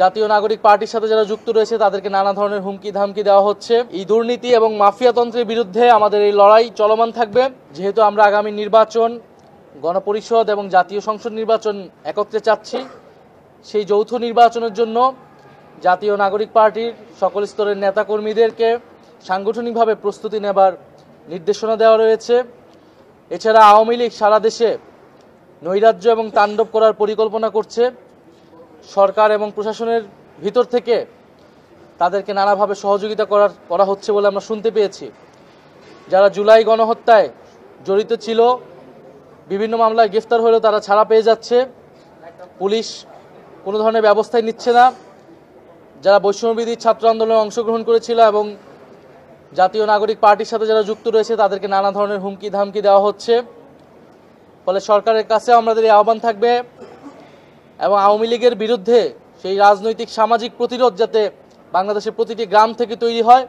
জাতীয় নাগরিক পার্টির সাথে যারা যুক্ত রয়েছে তাদেরকে নানা ধরনের হুমকি ধামকি দেওয়া হচ্ছে। এই দুর্নীতি এবং মাফিয়াতন্ত্রের বিরুদ্ধে আমাদের এই লড়াই চলমান থাকবে। যেহেতু আমরা আগামী নির্বাচন, গণপরিষদ এবং জাতীয় সংসদ নির্বাচন একত্রে চাচ্ছি, সেই যৌথ নির্বাচনের জন্য জাতীয় নাগরিক পার্টির সকল স্তরের নেতাকর্মীদেরকে সাংগঠনিকভাবে প্রস্তুতি নেবার নির্দেশনা দেওয়া রয়েছে। এছাড়া আওয়ামী লীগ সারা দেশে নৈরাজ্য এবং তাণ্ডব করার পরিকল্পনা করছে। সরকার এবং প্রশাসনের ভিতর থেকে তাদেরকে নানাভাবে সহযোগিতা করা হচ্ছে বলে আমরা শুনতে পেয়েছি। যারা জুলাই গণহত্যায় জড়িত ছিল, বিভিন্ন মামলায় গ্রেফতার হলেও তারা ছাড়া পেয়ে যাচ্ছে, পুলিশ কোনো ধরনের ব্যবস্থাই নিচ্ছে না। যারা বৈষম্যবিরোধী ছাত্র আন্দোলনে অংশগ্রহণ করেছিল এবং জাতীয় নাগরিক পার্টির সাথে যারা যুক্ত রয়েছে তাদেরকে নানা ধরনের হুমকি ধামকি দেওয়া হচ্ছে। ফলে সরকারের কাছে আমাদের এই আহ্বান থাকবে এবং আওয়ামী লীগের বিরুদ্ধে সেই রাজনৈতিক সামাজিক প্রতিরোধ যাতে বাংলাদেশের প্রতিটি গ্রাম থেকে তৈরি হয়,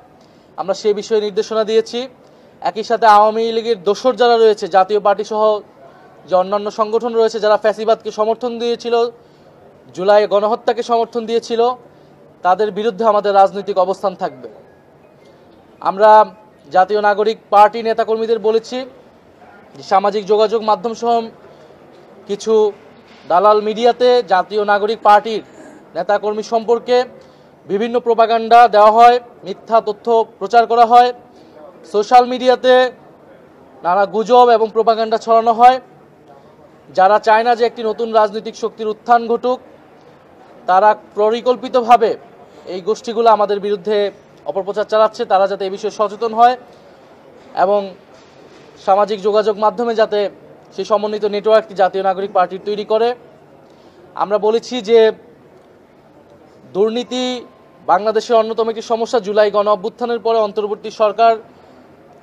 আমরা সেই বিষয়ে নির্দেশনা দিয়েছি। একই সাথে আওয়ামী লীগের দোসর যারা রয়েছে, জাতীয় পার্টি সহ যে অন্যান্য সংগঠন রয়েছে যারা ফ্যাসিবাদকে সমর্থন দিয়েছিল, জুলাই গণহত্যাকে সমর্থন দিয়েছিল, তাদের বিরুদ্ধে আমাদের রাজনৈতিক অবস্থান থাকবে। আমরা জাতীয় নাগরিক পার্টি নেতাকর্মীদের বলেছি যে সামাজিক যোগাযোগ মাধ্যম সহ কিছু দালাল মিডিয়াতে জাতীয় নাগরিক পার্টির নেতাকর্মী সম্পর্কে বিভিন্ন প্রোপাগান্ডা দেওয়া হয়, মিথ্যা তথ্য প্রচার করা হয়, সোশ্যাল মিডিয়াতে নানা গুজব এবং প্রোপাগান্ডা ছড়ানো হয়। যারা চায় না যে একটি নতুন রাজনৈতিক শক্তির উত্থান ঘটুক, তারা পরিকল্পিতভাবে এই গোষ্ঠীগুলো আমাদের বিরুদ্ধে অপপ্রচার চালাচ্ছে। তারা যাতে এই বিষয়ে সচেতন হয় এবং সামাজিক যোগাযোগ মাধ্যমে যাতে সেই সমন্বিত নেটওয়ার্কটি জাতীয় নাগরিক পার্টির তৈরি করে। আমরা বলেছি যে দুর্নীতি বাংলাদেশের অন্যতম একটি সমস্যা। জুলাই গণ অভ্যুত্থানের পরে অন্তর্বর্তী সরকার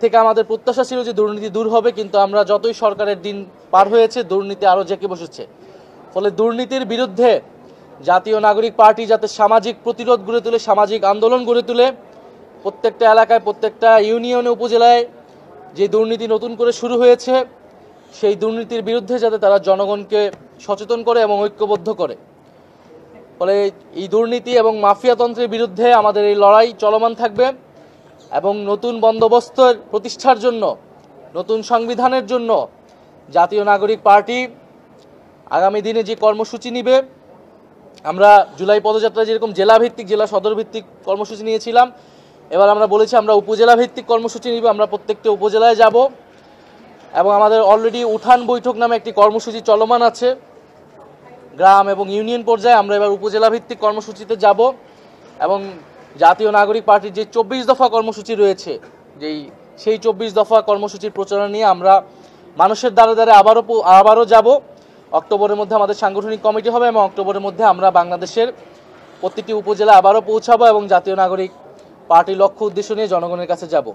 থেকে আমাদের প্রত্যাশা ছিল যে দুর্নীতি দূর হবে, কিন্তু আমরা যতই সরকারের দিন পার হয়েছে দুর্নীতি আরও জেঁকে বসেছে। ফলে দুর্নীতির বিরুদ্ধে জাতীয় নাগরিক পার্টি যাতে সামাজিক প্রতিরোধ গড়ে তোলে, সামাজিক আন্দোলন গড়ে তোলে, প্রত্যেকটা এলাকায়, প্রত্যেকটা ইউনিয়নে, উপজেলায় যে দুর্নীতি নতুন করে শুরু হয়েছে সেই দুর্নীতির বিরুদ্ধে যাতে তারা জনগণকে সচেতন করে এবং ঐক্যবদ্ধ করে। ফলে এই দুর্নীতি এবং মাফিয়াতন্ত্রের বিরুদ্ধে আমাদের এই লড়াই চলমান থাকবে এবং নতুন বন্দোবস্তের প্রতিষ্ঠার জন্য, নতুন সংবিধানের জন্য জাতীয় নাগরিক পার্টি আগামী দিনে যে কর্মসূচি নিবে, আমরা জুলাই পদযাত্রা যেরকম জেলাভিত্তিক, জেলা সদর ভিত্তিক কর্মসূচি নিয়েছিলাম, এবার আমরা বলেছি আমরা উপজেলা ভিত্তিক কর্মসূচি নিব। আমরা প্রত্যেকটা উপজেলায় যাব এবং আমাদের অলরেডি উঠান বৈঠক নামে একটি কর্মসূচি চলমান আছে গ্রাম এবং ইউনিয়ন পর্যায়ে। আমরা এবার উপজেলা ভিত্তিক কর্মসূচিতে যাব এবং জাতীয় নাগরিক পার্টির যে 24 দফা কর্মসূচি রয়েছে, সেই 24 দফা কর্মসূচির প্রচারণা নিয়ে আমরা মানুষের দ্বারে দ্বারে আবারও যাব। অক্টোবরের মধ্যে আমাদের সাংগঠনিক কমিটি হবে এবং অক্টোবরের মধ্যে আমরা বাংলাদেশের প্রতিটি উপজেলা আবারও পৌঁছাবো এবং জাতীয় নাগরিক পার্টির লক্ষ্য উদ্দেশ্য নিয়ে জনগণের কাছে যাব।